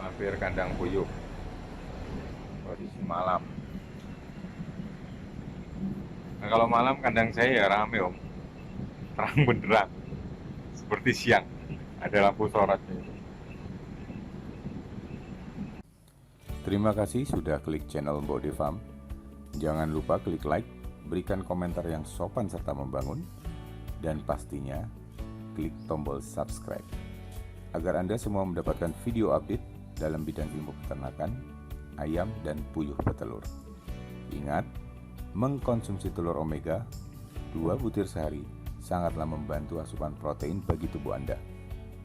Mampir kandang puyuh posisi malam. Nah, kalau malam kandang saya ya rame om, terang benderang seperti siang, ada lampu sorotnya. Terima kasih sudah klik channel Body Farm. Jangan lupa klik like, berikan komentar yang sopan serta membangun, dan pastinya klik tombol subscribe agar Anda semua mendapatkan video update dalam bidang ilmu peternakan, ayam, dan puyuh petelur. Ingat, mengkonsumsi telur omega 2 butir sehari sangatlah membantu asupan protein bagi tubuh Anda.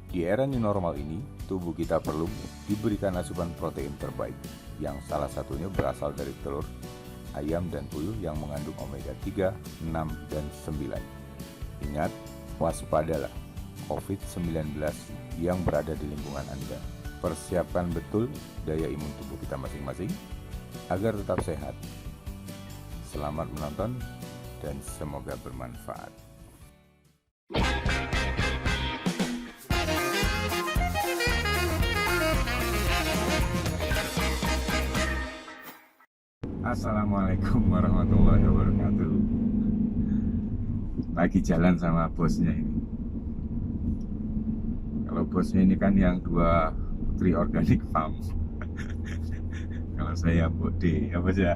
Di era new normal ini, tubuh kita perlu diberikan asupan protein terbaik, yang salah satunya berasal dari telur, ayam, dan puyuh yang mengandung omega 3, 6, dan 9. Ingat, waspadalah COVID-19 yang berada di lingkungan Anda. Persiapkan betul daya imun tubuh kita masing-masing agar tetap sehat. Selamat menonton dan semoga bermanfaat. Assalamualaikum warahmatullahi wabarakatuh. Lagi jalan sama bosnya ini. Kalau bosnya ini kan yang 2 putri organic farm. Kalau saya Bode, apa sih?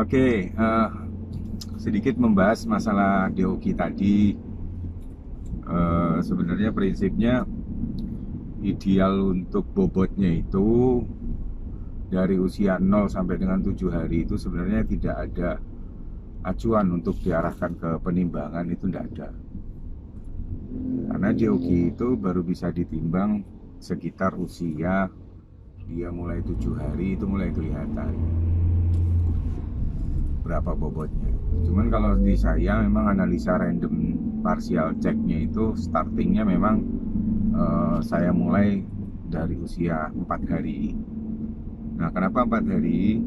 Oke, sedikit membahas masalah DOQ tadi. Sebenarnya prinsipnya ideal untuk bobotnya itu dari usia 0 sampai dengan 7 hari itu sebenarnya tidak ada acuan untuk diarahkan ke penimbangan, itu tidak ada. Karena DOQ itu baru bisa ditimbang sekitar usia dia mulai 7 hari, itu mulai kelihatan berapa bobotnya. Cuman kalau di saya memang analisa random partial checknya itu startingnya memang saya mulai dari usia 4 hari. Nah, kenapa 4 hari?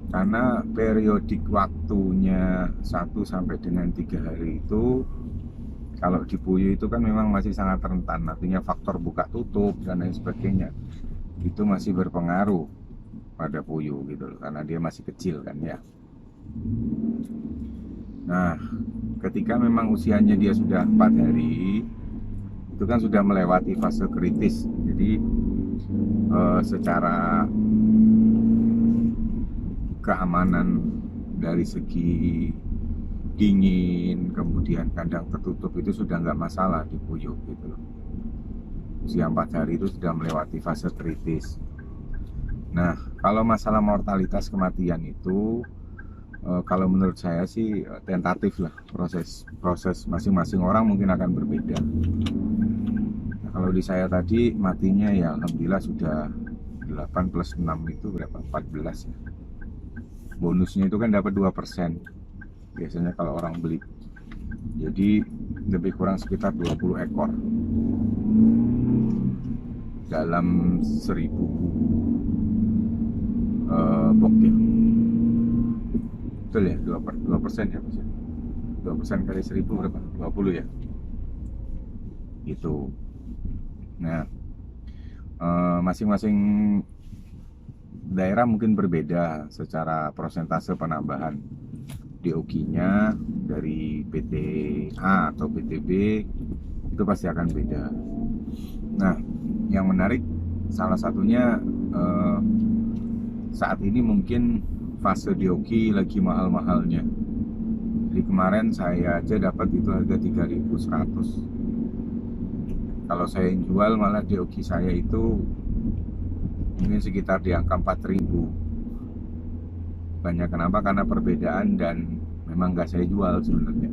Karena periodik waktunya 1 sampai dengan 3 hari itu kalau di puyuh itu kan memang masih sangat rentan, artinya faktor buka tutup dan lain sebagainya itu masih berpengaruh pada puyuh gitu loh, karena dia masih kecil kan ya. Nah, ketika memang usianya dia sudah 4 hari itu kan sudah melewati fase kritis. Jadi secara keamanan dari segi dingin, kemudian kandang tertutup itu sudah nggak masalah di puyuh gitu loh. Usia 4 hari itu sudah melewati fase kritis. Nah, kalau masalah mortalitas kematian itu kalau menurut saya sih tentatif lah, proses masing-masing orang mungkin akan berbeda. Nah, kalau di saya tadi matinya ya alhamdulillah sudah 8 plus 6 itu berapa? 14 ya. Bonusnya itu kan dapat 2% biasanya kalau orang beli. Jadi lebih kurang sekitar 20 ekor dalam 1000 box ya. Betul ya, 2% ya Mas. 2% kali 1000 berapa? 20 ya. Gitu. Nah, masing-masing daerah mungkin berbeda secara persentase penambahan DOQ-nya dari PT A atau PTB itu pasti akan beda. Nah, yang menarik salah satunya saat ini mungkin fase DOQ lagi mahal-mahalnya. Jadi kemarin saya aja dapat itu harga 3.100. Kalau saya jual malah DOQ saya itu mungkin sekitar di angka 4.000. Banyak kenapa? Karena perbedaan dan memang nggak saya jual sebenarnya.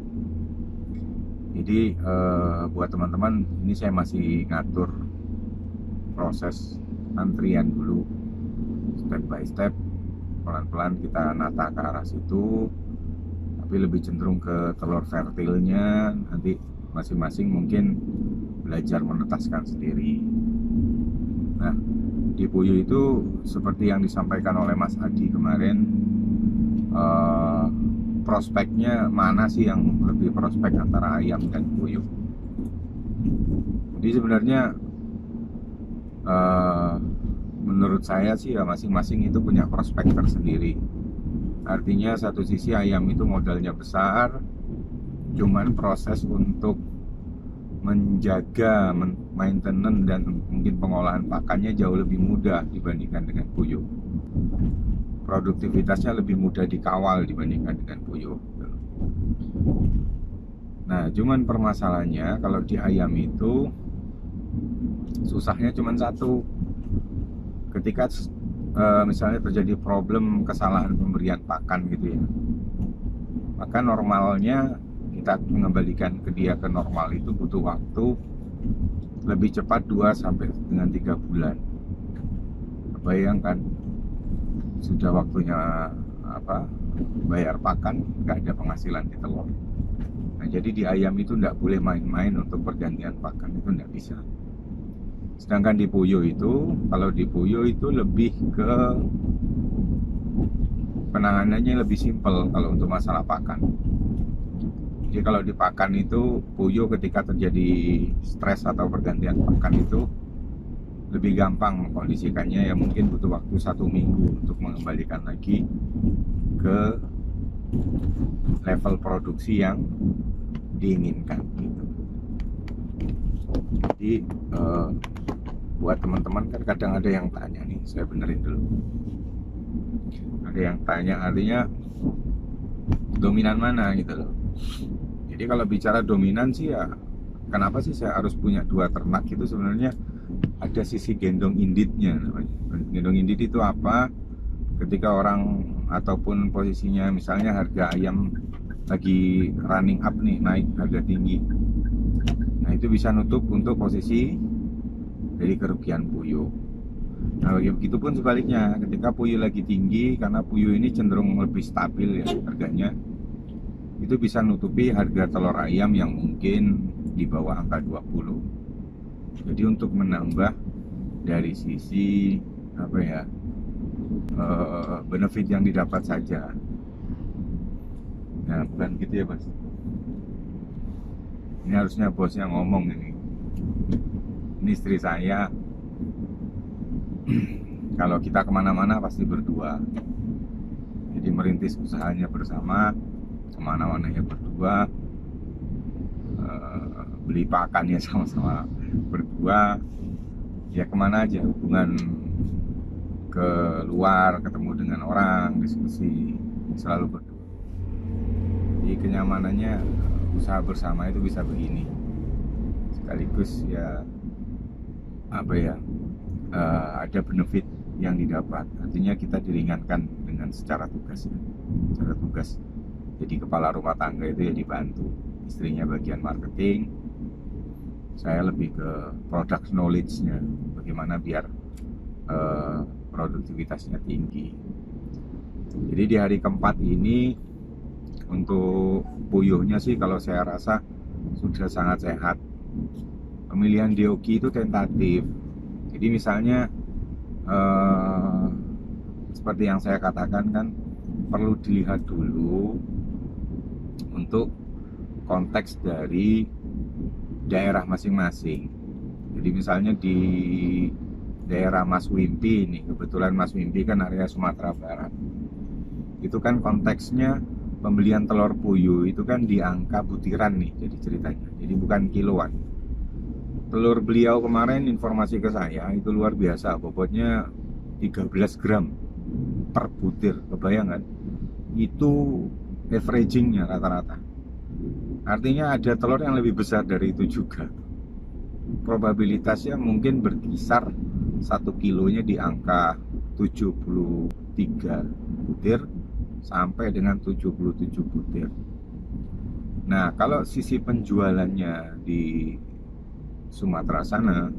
Jadi buat teman-teman, ini saya masih ngatur proses antrian dulu, step by step, pelan-pelan kita nata ke arah situ. Tapi lebih cenderung ke telur fertilnya, nanti masing-masing mungkin belajar menetaskan sendiri. Nah, di puyuh itu seperti yang disampaikan oleh Mas Adi kemarin, prospeknya mana sih yang lebih prospek antara ayam dan puyuh? Jadi sebenarnya eh, menurut saya sih ya masing-masing itu punya prospek tersendiri. Artinya satu sisi ayam itu modalnya besar, cuman proses untuk menjaga, maintenance dan mungkin pengolahan pakannya jauh lebih mudah dibandingkan dengan puyuh. Produktivitasnya lebih mudah dikawal dibandingkan dengan puyuh. Nah, cuman permasalahannya kalau di ayam itu susahnya cuman satu. Ketika misalnya terjadi problem kesalahan pemberian pakan gitu ya, maka normalnya kita mengembalikan ke dia ke normal itu butuh waktu lebih cepat 2 sampai dengan 3 bulan. Bayangkan sudah waktunya bayar pakan, nggak ada penghasilan di telur. Nah, jadi di ayam itu nggak boleh main-main untuk pergantian pakan, itu nggak bisa. Sedangkan di puyuh itu, kalau di puyuh itu lebih ke penanganannya lebih simpel kalau untuk masalah pakan. Jadi kalau di pakan itu, puyuh ketika terjadi stres atau pergantian pakan itu lebih gampang mengkondisikannya, ya mungkin butuh waktu 1 minggu untuk mengembalikan lagi ke level produksi yang diinginkan gitu. Jadi buat teman-teman kan kadang ada yang tanya nih, saya benerin dulu. Ada yang tanya artinya dominan mana gitu loh. Jadi kalau bicara dominan sih ya, kenapa sih saya harus punya 2 ternak itu sebenarnya ada sisi gendong inditnya namanya. Gendong indit itu apa? Ketika orang ataupun posisinya misalnya harga ayam lagi running up nih, naik harga tinggi. Nah, itu bisa nutup untuk posisi dari kerugian puyuh. Nah, begitu pun sebaliknya, ketika puyuh lagi tinggi, karena puyuh ini cenderung lebih stabil ya harganya, itu bisa nutupi harga telur ayam yang mungkin di bawah angka 20. Jadi untuk menambah dari sisi benefit yang didapat saja. Nah, bukan gitu ya Mas. Ini harusnya bosnya ngomong ini. Ini istri saya. Kalau kita kemana-mana pasti berdua. Jadi merintis usahanya bersama, kemana-mananya berdua, beli pakannya sama-sama berdua. Ya kemana aja, hubungan ke luar, ketemu dengan orang, diskusi, selalu berdua. Jadi kenyamanannya usaha bersama itu bisa begini. Sekaligus ya ada benefit yang didapat. Artinya kita diringankan dengan secara tugas. Secara tugas. Jadi kepala rumah tangga itu ya dibantu. Istrinya bagian marketing, saya lebih ke product knowledge-nya, bagaimana biar produktivitasnya tinggi. Jadi di hari keempat ini untuk puyuhnya sih kalau saya rasa sudah sangat sehat. Pemilihan dioki itu tentatif. Jadi misalnya seperti yang saya katakan kan, perlu dilihat dulu untuk konteks dari daerah masing-masing. Jadi misalnya di daerah Mas Wimpi ini, kebetulan Mas Wimpi kan area Sumatera Barat. Itu kan konteksnya pembelian telur puyuh itu kan di angka butiran nih, jadi ceritanya. Jadi bukan kiloan. Telur beliau kemarin informasi ke saya itu luar biasa, bobotnya 13 gram per butir, kebayang kan? Itu averagingnya rata-rata. Artinya ada telur yang lebih besar dari itu juga. Probabilitasnya mungkin berkisar 1 kilonya di angka 73 butir sampai dengan 77 butir. Nah, kalau sisi penjualannya di Sumatera sana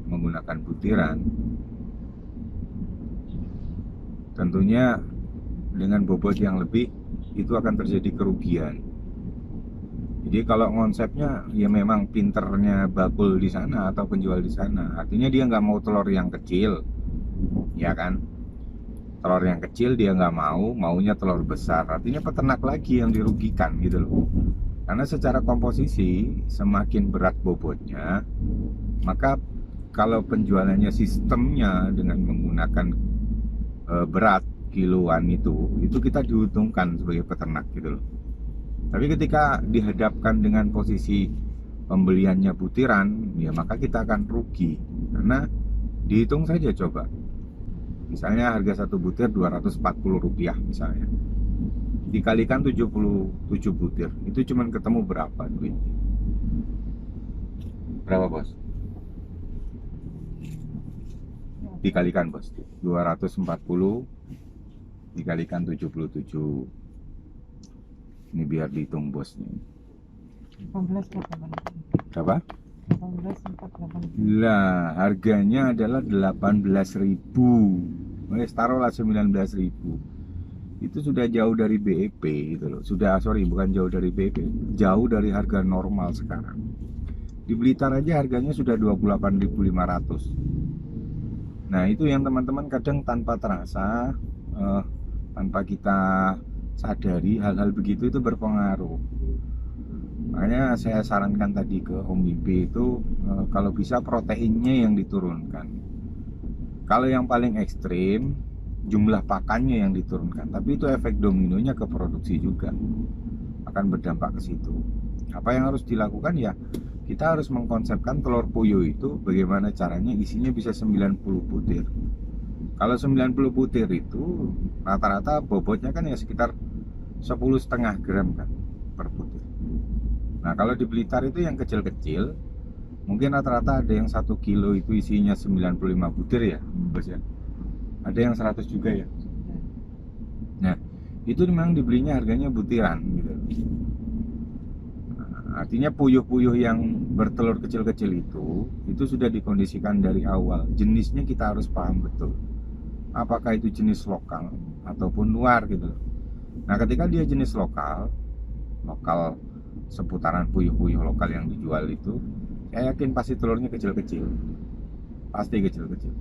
menggunakan butiran, tentunya dengan bobot yang lebih itu akan terjadi kerugian. Jadi kalau konsepnya ya memang pinternya bakul di sana atau penjual di sana, artinya dia nggak mau telur yang kecil, ya kan? Telur yang kecil dia nggak mau, maunya telur besar. Artinya peternak lagi yang dirugikan gitu loh. Karena secara komposisi semakin berat bobotnya, Maka kalau penjualannya sistemnya dengan menggunakan berat kiloan itu kita diuntungkan sebagai peternak gitu loh. Tapi ketika dihadapkan dengan posisi pembeliannya butiran, ya maka kita akan rugi. Karena dihitung saja coba. Misalnya harga satu butir Rp240 misalnya. Dikalikan 77 butir, itu cuman ketemu berapa duit? Berapa, Bos? Dikalikan, Bos. 240 dikalikan 77. Ini biar dihitung bosnya. 18,8. Berapa? 18,8. Lah, harganya adalah 18.000. Taruhlah 19.000. Itu sudah jauh dari BEP gitu loh. Bukan jauh dari BEP, jauh dari harga normal sekarang. Di Blitar aja harganya sudah 28.500. Nah, itu yang teman-teman kadang tanpa terasa, tanpa kita sadari, hal-hal begitu itu berpengaruh. Makanya saya sarankan tadi ke Om Bibi itu kalau bisa proteinnya yang diturunkan. Kalau yang paling ekstrim jumlah pakannya yang diturunkan, tapi itu efek dominonya ke produksi juga akan berdampak ke situ. Apa yang harus dilakukan ya, kita harus mengkonsepkan telur puyuh itu bagaimana caranya isinya bisa 90 butir. Kalau 90 butir itu rata-rata bobotnya kan ya sekitar 10,5 gram kan per butir. Nah, kalau di Blitar itu yang kecil-kecil mungkin rata-rata ada yang 1 kilo itu isinya 95 butir ya, Bos ya. Ada yang 100 juga ya. Nah, itu memang dibelinya harganya butiran gitu. Nah, artinya puyuh-puyuh yang bertelur kecil-kecil itu sudah dikondisikan dari awal. Jenisnya kita harus paham betul. Apakah itu jenis lokal ataupun luar gitu. Nah, ketika dia jenis lokal seputaran puyuh-puyuh lokal yang dijual itu, saya yakin pasti telurnya kecil-kecil. Pasti kecil-kecil.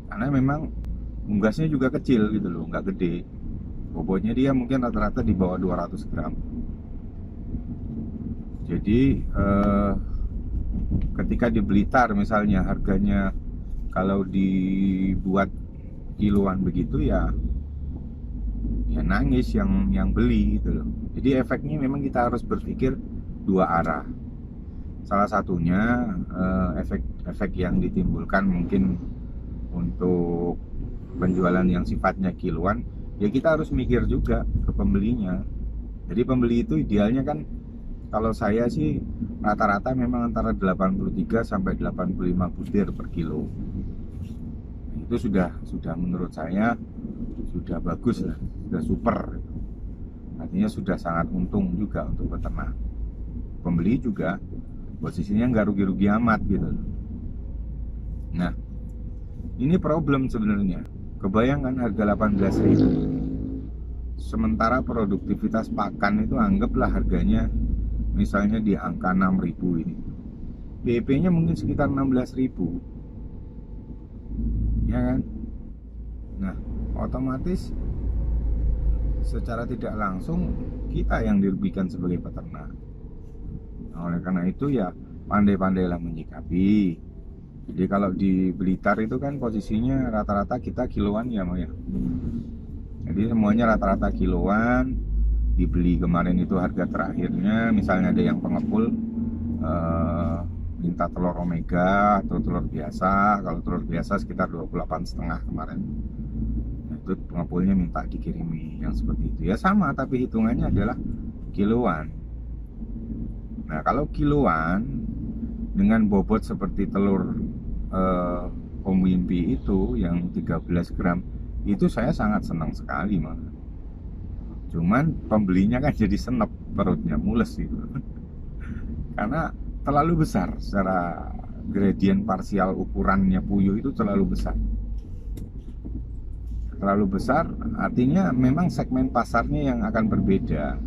Karena memang unggasnya juga kecil gitu loh, nggak gede. Bobotnya dia mungkin rata-rata di bawah 200 gram. Jadi ketika di Blitar misalnya harganya kalau dibuat kiloan begitu ya nangis yang beli gitu loh. Jadi efeknya memang kita harus berpikir dua arah. Salah satunya efek yang ditimbulkan mungkin untuk penjualan yang sifatnya kiloan, ya kita harus mikir juga ke pembelinya. Jadi pembeli itu idealnya kan kalau saya sih rata-rata memang antara 83 sampai 85 butir per kilo. Itu sudah menurut saya sudah bagus lah, sudah super. Artinya sudah sangat untung juga untuk peternak. Pembeli juga posisinya nggak rugi-rugi amat gitu. Nah, ini problem sebenarnya. Kebayangkan harga 18.000. Sementara produktivitas pakan itu anggaplah harganya misalnya di angka 6.000 ini. BEP-nya mungkin sekitar 16.000. Ya kan? Nah, otomatis secara tidak langsung kita yang dirugikan sebagai peternak. Nah, oleh karena itu ya pandai-pandailah menyikapi. Jadi kalau di Blitar itu kan posisinya rata-rata kita kiloan ya, Mau ya. Jadi semuanya rata-rata kiloan. Dibeli kemarin itu harga terakhirnya, misalnya ada yang pengepul minta telur omega atau telur biasa. Kalau telur biasa sekitar 28,5 kemarin. Nah, itu pengepulnya minta dikirimi yang seperti itu. Ya sama, tapi hitungannya adalah kiloan. Nah, kalau kiloan dengan bobot seperti telur Om Wimpi itu yang 13 gram, itu saya sangat senang sekali malah. Cuman pembelinya kan jadi senep, perutnya mules gitu. Karena terlalu besar secara gradien parsial, ukurannya puyuh itu terlalu besar. Terlalu besar artinya memang segmen pasarnya yang akan berbeda.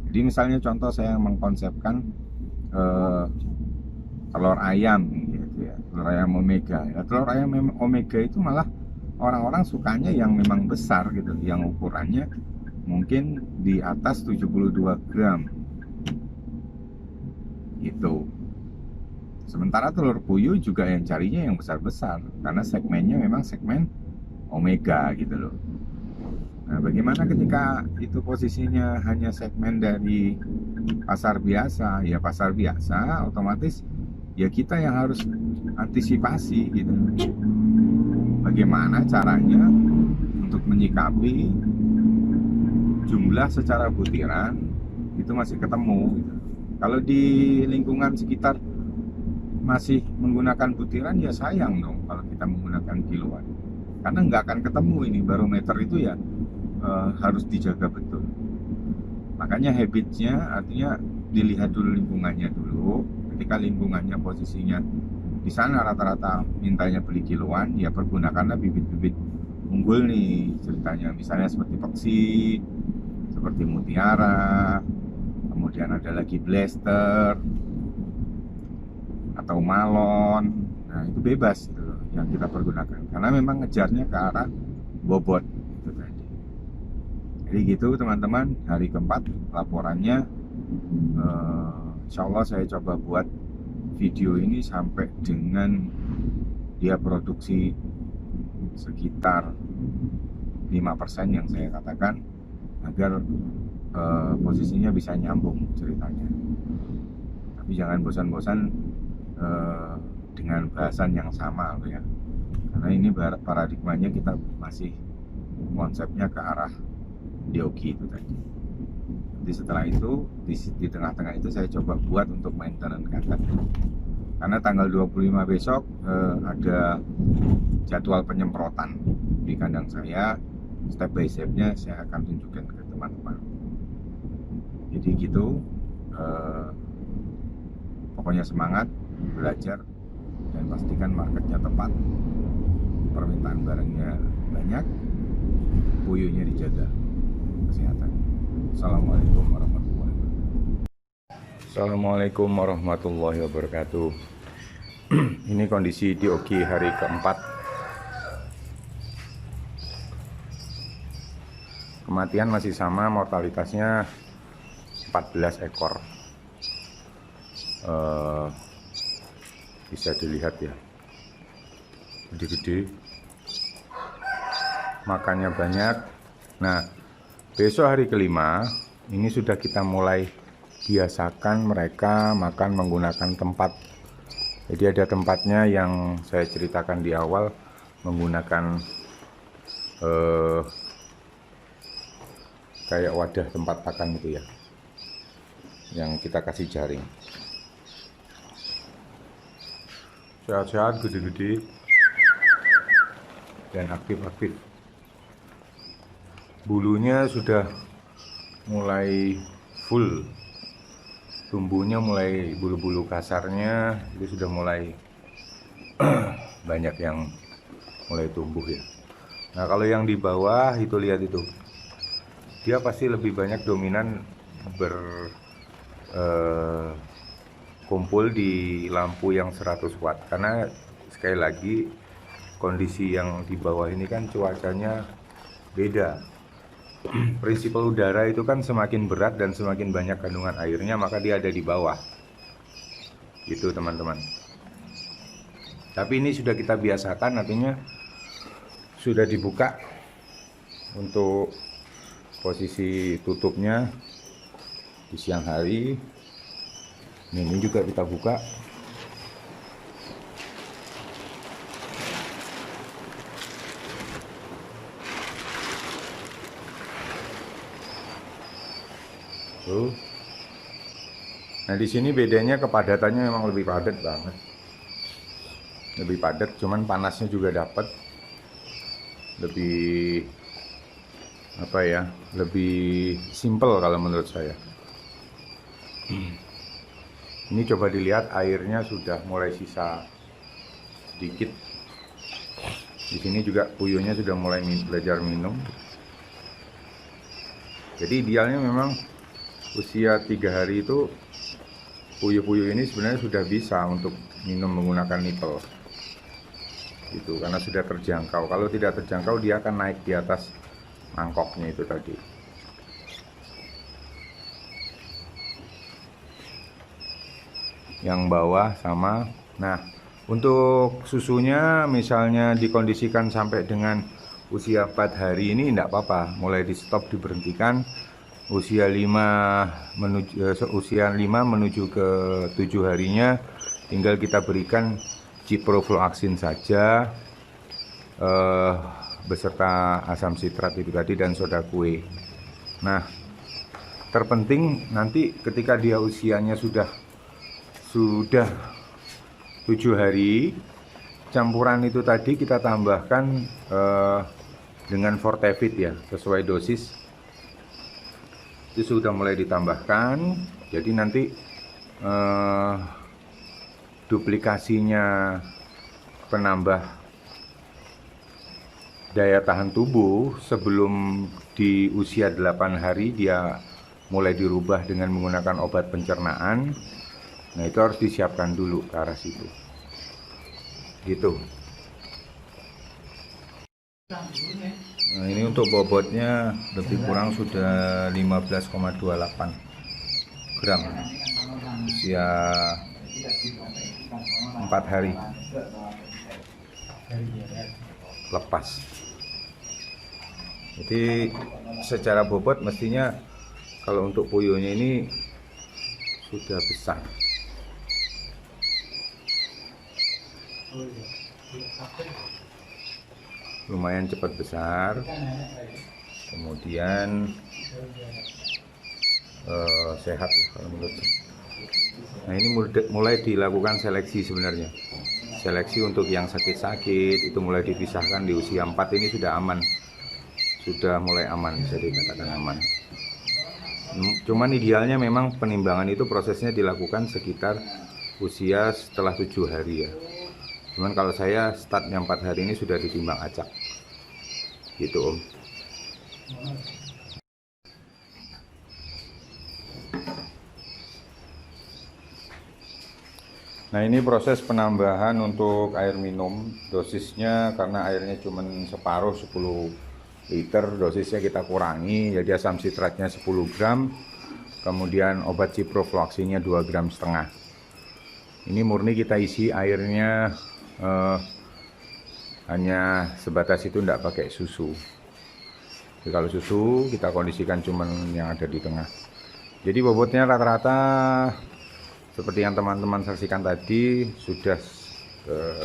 Jadi misalnya contoh saya mengkonsepkan telur ayam gitu ya, telur ayam omega. Ya, telur ayam omega itu malah orang-orang sukanya yang memang besar gitu, yang ukurannya mungkin di atas 72 gram gitu. Sementara telur puyuh juga yang carinya yang besar-besar, karena segmennya memang segmen omega gitu loh. Nah, bagaimana ketika itu posisinya hanya segmen dari pasar biasa? Ya pasar biasa, otomatis ya kita yang harus antisipasi gitu. Bagaimana caranya untuk menyikapi jumlah secara butiran itu masih ketemu gitu. Kalau di lingkungan sekitar masih menggunakan butiran ya sayang dong kalau kita menggunakan kiloan, karena nggak akan ketemu ini barometer itu ya, harus dijaga betul. Makanya habitsnya artinya dilihat dulu lingkungannya dulu. Ketika lingkungannya posisinya di sana rata-rata mintanya beli kiloan, ya pergunakanlah bibit-bibit unggul nih ceritanya, misalnya seperti peksi, seperti mutiara, kemudian ada lagi blaster atau malon. Nah itu bebas gitu loh yang kita pergunakan, karena memang ngejarnya ke arah bobot itu tadi. Jadi gitu teman-teman, hari keempat laporannya. Insya Allah saya coba buat video ini sampai dengan dia produksi sekitar 5% yang saya katakan, agar posisinya bisa nyambung ceritanya. Tapi jangan bosan-bosan dengan bahasan yang sama ya, karena ini paradigmanya kita masih konsepnya ke arah dioki itu tadi. Jadi setelah itu di tengah-tengah itu saya coba buat untuk maintenance kakak, karena tanggal 25 besok ada jadwal penyemprotan di kandang saya. Step by stepnya saya akan tunjukkan ke teman-teman. Jadi gitu, pokoknya semangat belajar dan pastikan marketnya tepat, permintaan barangnya banyak, puyuhnya dijaga kesehatan. Assalamualaikum warahmatullahi wabarakatuh. Assalamualaikum warahmatullahi wabarakatuh. Ini kondisi di Oki hari keempat. Kematian masih sama, mortalitasnya 14 ekor. Bisa dilihat ya, gede-gede, makannya banyak. Nah, besok hari kelima ini sudah kita mulai biasakan mereka makan menggunakan tempat. Jadi ada tempatnya yang saya ceritakan di awal, menggunakan kayak wadah tempat pakan itu ya, yang kita kasih jaring. Sehat-sehat, gede-gede, dan aktif-aktif. Bulunya sudah mulai full, tumbuhnya mulai, bulu-bulu kasarnya itu sudah mulai banyak yang mulai tumbuh ya. Nah kalau yang di bawah itu, lihat itu, dia pasti lebih banyak dominan kumpul di lampu yang 100 watt, karena sekali lagi kondisi yang di bawah ini kan cuacanya beda. Prinsipal udara itu kan semakin berat dan semakin banyak kandungan airnya, maka dia ada di bawah itu teman-teman. Tapi ini sudah kita biasakan, artinya sudah dibuka untuk posisi tutupnya di siang hari. Ini juga kita buka. Tuh. Nah di sini bedanya kepadatannya memang lebih padat banget, lebih padat, cuman panasnya juga dapat, lebih apa ya, lebih simple kalau menurut saya. Ini coba dilihat, airnya sudah mulai sisa sedikit. Di sini juga puyuhnya sudah mulai belajar minum. Jadi idealnya memang usia 3 hari itu puyuh-puyuh ini sebenarnya sudah bisa untuk minum menggunakan nipel. Gitu, karena sudah terjangkau. Kalau tidak terjangkau dia akan naik di atas mangkoknya itu tadi. yang bawah sama. Nah, untuk susunya misalnya dikondisikan sampai dengan usia 4 hari ini enggak apa-apa, mulai di stop, diberhentikan. Usia 5 menuju ke 7 harinya tinggal kita berikan ciprofloxacin saja beserta asam sitrat itu tadi dan soda kue. Nah, terpenting nanti ketika dia usianya sudah 7 hari, campuran itu tadi kita tambahkan dengan Fortevit ya, sesuai dosis. Itu sudah mulai ditambahkan, jadi nanti duplikasinya penambah daya tahan tubuh sebelum di usia 8 hari dia mulai dirubah dengan menggunakan obat pencernaan. Nah, itu harus disiapkan dulu ke arah situ. Gitu. Nah, ini untuk bobotnya lebih kurang sudah 15,28 gram. Usia 4 hari. Lepas. Jadi secara bobot mestinya kalau untuk puyuhnya ini sudah besar. Lumayan cepat besar. Kemudian sehat lah kalau menurut saya. Nah, ini mulai dilakukan seleksi sebenarnya. Seleksi untuk yang sakit-sakit itu mulai dipisahkan di usia 4 ini sudah aman. Sudah mulai aman, bisa dikatakan aman. Cuman idealnya memang penimbangan itu prosesnya dilakukan sekitar usia setelah 7 hari ya. Cuman kalau saya startnya 4 hari ini sudah ditimbang acak. Gitu Om. Nah, ini proses penambahan untuk air minum. Dosisnya karena airnya cuma separuh 10 liter, dosisnya kita kurangi, jadi asam sitratnya 10 gram, kemudian obat ciprofloxacinnya 2,5 gram. Ini murni kita isi airnya hanya sebatas itu, tidak pakai susu. Jadi kalau susu kita kondisikan cuman yang ada di tengah. Jadi bobotnya rata-rata seperti yang teman-teman saksikan tadi sudah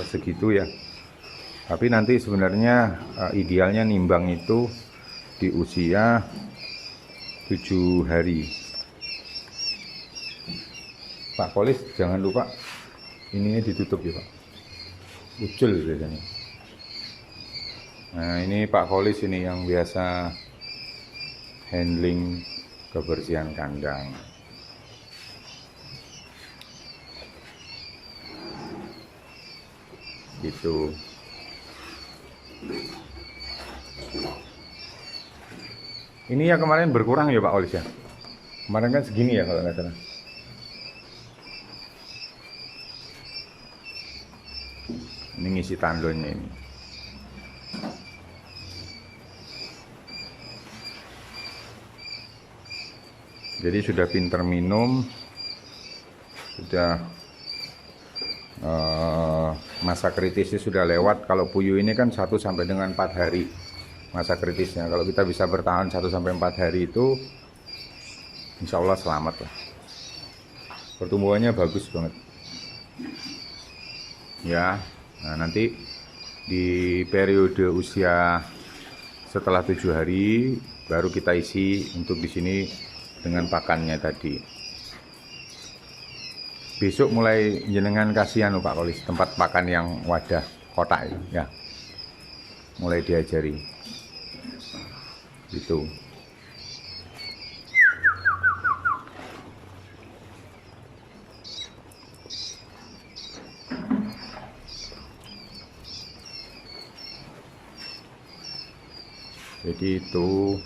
segitu ya. Tapi nanti sebenarnya idealnya nimbang itu di usia 7 hari. Pak Kolis jangan lupa ininya ditutup ya Pak. Ucul biasanya. Nah, ini Pak Kolis ini yang biasa handling kebersihan kandang. Gitu. Ini ya kemarin berkurang ya Pak Olis ya. Kemarin kan segini ya kalau nggak salah. Ini ngisi tandonnya ini. Jadi sudah pinter minum, sudah masa kritisnya sudah lewat. Kalau puyuh ini kan 1 sampai dengan 4 hari masa kritisnya. Kalau kita bisa bertahan 1 sampai 4 hari itu insya Allah selamat lah. Pertumbuhannya bagus banget ya. Nah, nanti di periode usia setelah 7 hari baru kita isi untuk di sini dengan pakannya tadi. Besok mulai jenengan kasihan Pak Kolis, tempat pakan yang wadah kotak itu ya. Mulai diajari. Gitu. Jadi itu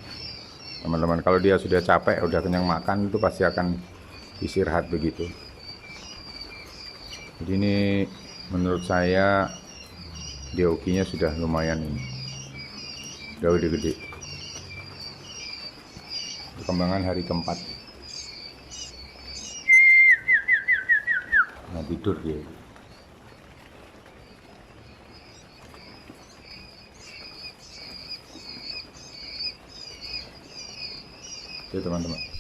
teman-teman, kalau dia sudah capek, udah kenyang makan, itu pasti akan istirahat begitu. Jadi ini menurut saya diokinya sudah lumayan ini, udah gede-gede. Perkembangan hari keempat. tidur dia. Oke teman-teman.